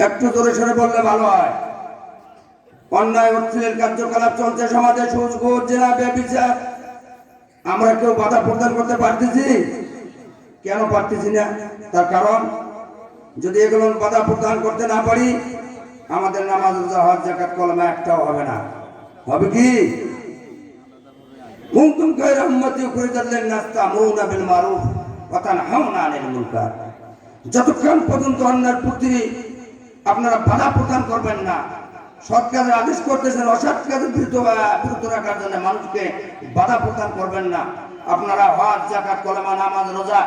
একটু জোরে সরে বললে ভালো হয়। অন্যায় অশ্লীল কার্যকলাপ চলছে সমাজে, সুদ ঘুষ জেনা ব্যভিচার। আমরা কেউ বাধা প্রদান করতে পারতেছি? কেন পারতেছি না? তার কারণ, যদি এগুলো বাধা প্রদান করতে না পারি, আমাদের নামাজ রোজা হজ যাকাত কলমা একটাও হবে না। হবে কি? কুনতুম খায়রা উম্মাতিন উখরিজাত লিন-নাস তা'মুরুনা বিল মারুফ ওয়া তানহাউনা আনিল মুনকার। যতক্ষণ পর্যন্ত অন্যায়ের প্রতি আপনারা বাধা প্রদান করবেন না, সৎ কাজের আদেশ করতেছেন, অসৎ কাজের বিরত রাখার জন্য মানুষকে বাধা প্রদান করবেন না, আপনারা হজ যাকাত কলেমা নামাজ রোজা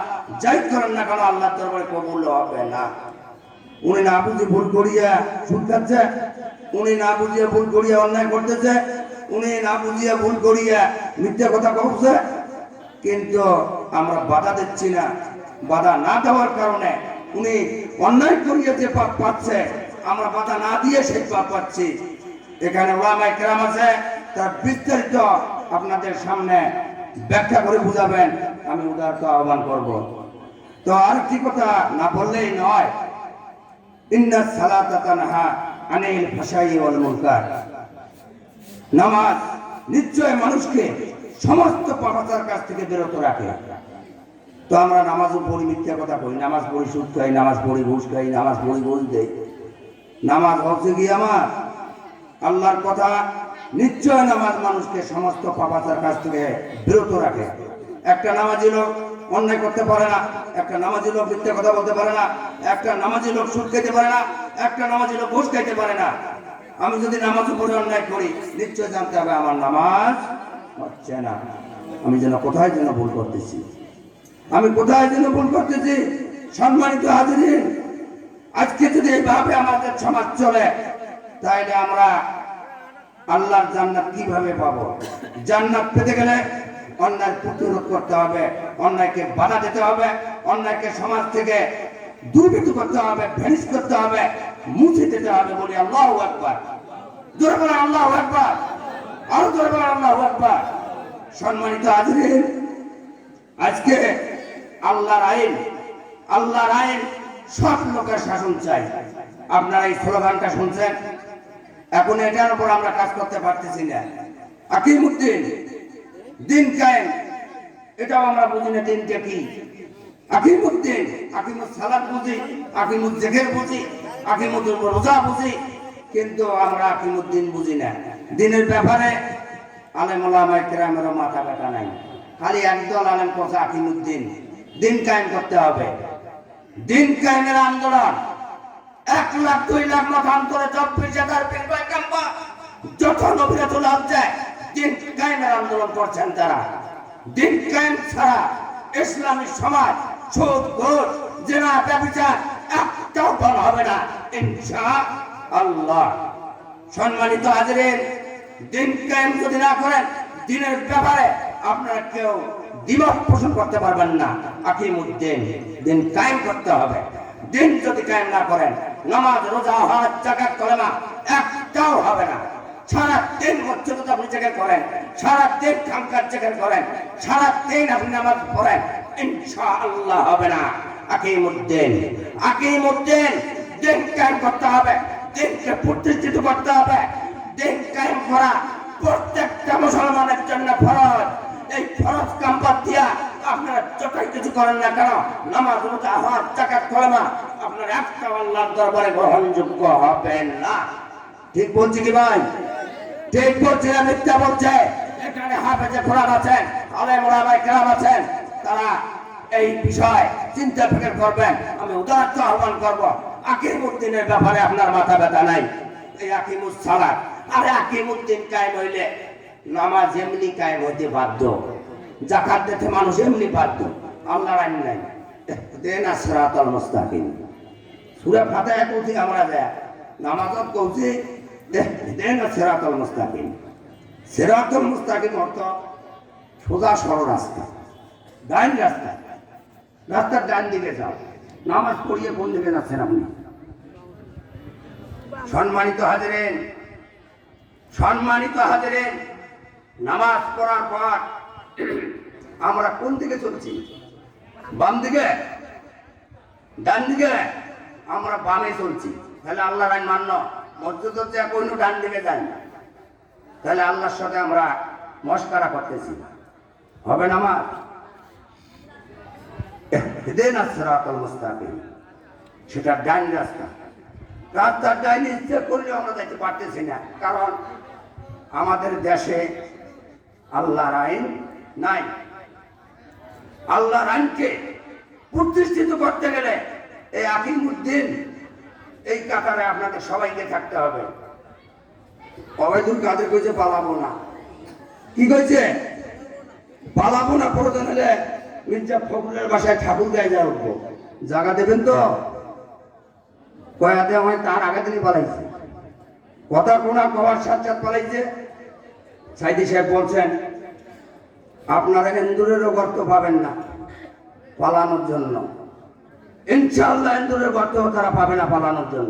যাই করেন না কেন আল্লাহর দরবারে কবুল হবে না। উনি না বুঝে ভুল করিয়া সুদ খাচ্ছে, উনি না বুঝিয়ে ভুল করিয়া অন্যায় করতেছে, উনি না বুঝিয়ে ভুল করিয়া মিথ্যা কথা বলছে, কিন্তু আমরা বাধা দিচ্ছি না। বাধা না দেওয়ার কারণে উনি অন্যায় করিয়া যে পাপ পাচ্ছে, আমরা বাধা না দিয়ে সেই পাপ পাচ্ছি। এখানে ওলামায়ে কেরাম আছে, তার বিস্তারিত আপনাদের সামনে ব্যাখ্যা করে বুঝাবেন, আমি উদারত আহ্বান করব। তো আর কি কথা না বললেই নয়, ইন্নাস সালাতা তানহা আনিল ফাহশাই ওয়াল মুনকার। নামাজ নিশ্চয় মানুষকে সমস্ত পাপাচার কাছ থেকে বিরত রাখে। তো আমরা নামাজও পড়ি, মিথ্যা কথা কই, নামাজ পড়ি সুদ খাই, নামাজ পড়ি ঘুষ খাই, নামাজ পড়ি ঘুষ দেই। নামাজ হচ্ছে কি আমার আল্লাহর কথা? নিশ্চয় নামাজ মানুষকে সমস্ত পাপাচার কাছ থেকে বিরত রাখে। একটা নামাজি লোক অন্যায় করতে পারে না, একটা নামাজি লোক মিথ্যা কথা বলতে পারে না, একটা নামাজি লোক সুদ খাইতে পারে না, একটা নামাজি লোক ঘুষ খাইতে পারে না। আমি যদি নামাজ পড়ে অন্যায় করি, নিশ্চয় জানতে হবে আমার নামাজ হচ্ছে না। আমি যেন কোথায় যেন ভুল করতেছি, আমি কোথায় যেন ভুল করতেছি। সম্মানিত হাজিরিন, আজকে যদি এইভাবে আমাদের সমাজ চলে, তাহলে আমরা আল্লাহর জান্নাত কিভাবে পাবো? জান্নাত পেতে গেলে অন্যায় প্রতিরোধ করতে হবে, অন্যায়কে বাধা দিতে হবে, অন্যায়কে সমাজ থেকে দুর্বৃত্ত করতে হবে, ভ্যানিশ করতে হবে, মুছে দিতে হবে। বলি আল্লাহু আকবার। জোরে বলেন আল্লাহু আকবার, আরো জোরে বলেন আল্লাহু আকবার। সম্মানিত হাজিরিন, আজকে আল্লাহর আইন সব লোকের শাসন চাই। আপনারা এই স্লোগানটা শুনছেন, এখন এটার উপর আমরা কাজ করতে পারতেছি না। আকিমুদ্দিন, দিন কায়েম, এটাও আমরা বুঝি না দিনটা কি। আকিমুদ্দিন, আকিমুস সালাত বুঝি, আকিমুজ জিকির বুঝি, আকিমুদ রোজা বুঝি, কিন্তু আমরা আকিমুদ্দিন বুঝি না। দিনের ব্যাপারে আলেম ওলামায়ে কেরামেরও মাথা ব্যথা নাই, খালি একদল আলেম করছে আকিমুদ্দিন। দিন কায়েম করতে হবে, দিন কায়েমের আন্দোলন। 1 লাখ 2 লাখ মতান্তরে 24,000 পীরবাই কাম্পা যত নবীরা চলে আসছে, দিন কায়েমের আন্দোলন করছেন তারা। দিন কায়েম ছাড়া ইসলামী সমাজ সুদ ঘুষ জেনা ব্যভিচার একটাও ভালো হবে না ইনশাআল্লাহ। সম্মানিত হাজিরিন, দিন কায়েম যদি না করেন, দিনের ব্যাপারে আপনারা কেউ দ্বিমত পোষণ করতে পারবেন না। আকিমুদ্দিন, দিন কায়েম করতে হবে। দিন যদি কায়েম না করেন, নামাজ রোজা হজ যাকাত কলেমা একটাও হবে না। সারা দিন মসজিদে আপনি জিকির করেন, সারা দিন খামকার জিকির করেন, সারা দিন আপনি নামাজ পড়েন, ইনশাআল্লাহ হবে না। আকিমুদ্দিন, দিন কায়েম করতে হবে, দিনকে প্রতিষ্ঠিত করতে হবে। দিন কায়েম করা প্রত্যেকটা মুসলমানের জন্য ফরজ। এই ফরজ কাম বাদ দিয়া আপনারা যতই কিছু করেন না কেন, নামাজ রোজা হজ যাকাত কলেমা আপনার একটা আল্লাহর দরবারে গ্রহণযোগ্য হবে না। ঠিক বলছি কি ভাই? ঠিক বলছি না মিথ্যা বলছে? এখানে হাফেজে কোরআন আছেন, আলেম ওলামায়ে কেরাম আছেন, তারা এই বিষয় চিন্তা ফিকির করবেন। আমি উদারত আহ্বান করব, আকিমুদ্দিনের ব্যাপারে আপনার মাথা ব্যথা নাই। এই আকিমুস সালাত, আরে আকিমুদ্দিন কায়েম হইলে নামাজ এমনি কায়েম হইতে বাধ্য, যাকাত দিতে মানুষ এমনি বাধ্য। আল্লাহর আইন নাই। দেনা সিরাতাল মুস্তাকিম, সূরা ফাতিহা কইছি আমরা যায়, নামাজত কইছি দেনা সিরাতাল মুস্তাকিম। সিরাতাল মুস্তাকিম অর্থ সোজা সরল রাস্তা, ডাইন রাস্তা। রাস্তার ডান দিকে যাও। নামাজ পড়িয়ে কোন দিকে যাচ্ছেন আপনি? সম্মানিত হাজিরিন, নামাজ পড়ার পর আমরা কোন দিকে চলছি? বাম দিকে, ডান দিকে, আমরা বামে চলছি, তাহলে আল্লাহর আইন মান্য। মসজিদ হচ্ছে কোন ডান দিকে যাই, তাহলে আল্লাহর সাথে আমরা মস্কারা করতেছি, হবে না? আমার ইহদিনা সিরাতাল মুস্তাকিম, সেটা ডাইন রাস্তা। রাস্তার ডাইনে ইচ্ছে করলে আমরা যাইতে পারতেছি না, কারণ আমাদের দেশে আল্লাহর আইন নাই। আল্লাহর আইনকে প্রতিষ্ঠিত করতে গেলে এই আকিমউদ্দিন এই কাতারে আপনাদের সবাইকে থাকতে হবে। অবৈধুল কাদের কইছে পালাবো না, কি কইছে? পালাবো না। প্রয়োজন হলে মির্জা ফখরুলের বাসায় ঠাকুর গায়ে যা উঠবো, জায়গা দেবেন তো? কয়াতে আমায় তার আগে দিনই পালাইছে, কথা কোনা কবার সাথে পালাইছে। সাইদি সাহেব বলছেন আপনারা এন্দুরেরও গর্ত পাবেন না পালানোর জন্য, ইনশাআল্লাহ এন্দুরের গর্ত তারা পাবে না পালানোর জন্য।